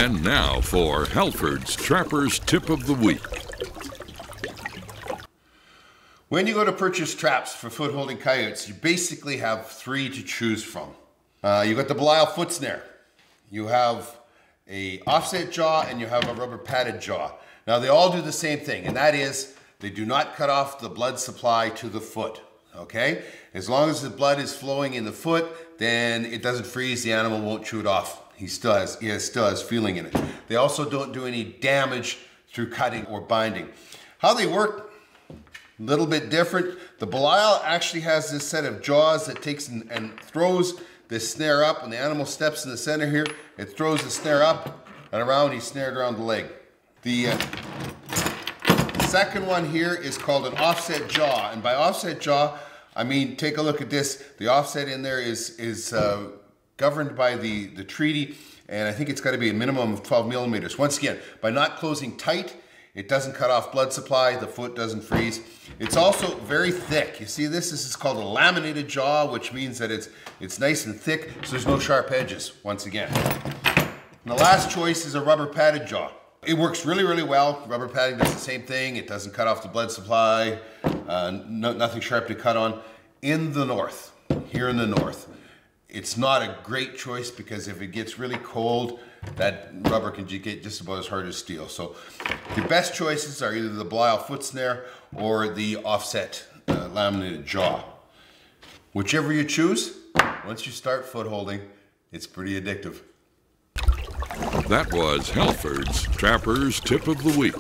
And now for Halford's Trapper's Tip of the Week. When you go to purchase traps for foot-holding coyotes, you basically have three to choose from. You got the Belial foot snare. You have a offset jaw and you have a rubber padded jaw. Now they all do the same thing, and that is they do not cut off the blood supply to the foot. Okay? As long as the blood is flowing in the foot, then it doesn't freeze, the animal won't chew it off. He still has feeling in it. They also don't do any damage through cutting or binding. How they work, a little bit different. The Belial actually has this set of jaws that takes and throws this snare up. When the animal steps in the center here, it throws the snare up and around, he's snared around the leg. The second one here is called an offset jaw. And by offset jaw, I mean, take a look at this. The offset in there is governed by the treaty, and I think it's got to be a minimum of 12 millimeters. Once again, by not closing tight, it doesn't cut off blood supply, the foot doesn't freeze. It's also very thick. You see this is called a laminated jaw, which means that it's nice and thick, so there's no sharp edges, once again. And the last choice is a rubber padded jaw. It works really, really well. Rubber padding does the same thing. It doesn't cut off the blood supply, nothing sharp to cut on. In the north, here in the north, it's not a great choice because if it gets really cold, that rubber can get just about as hard as steel. So the best choices are either the Belial foot snare or the offset laminated jaw. Whichever you choose, once you start foot holding, it's pretty addictive. That was Halford's Trapper's Tip of the Week.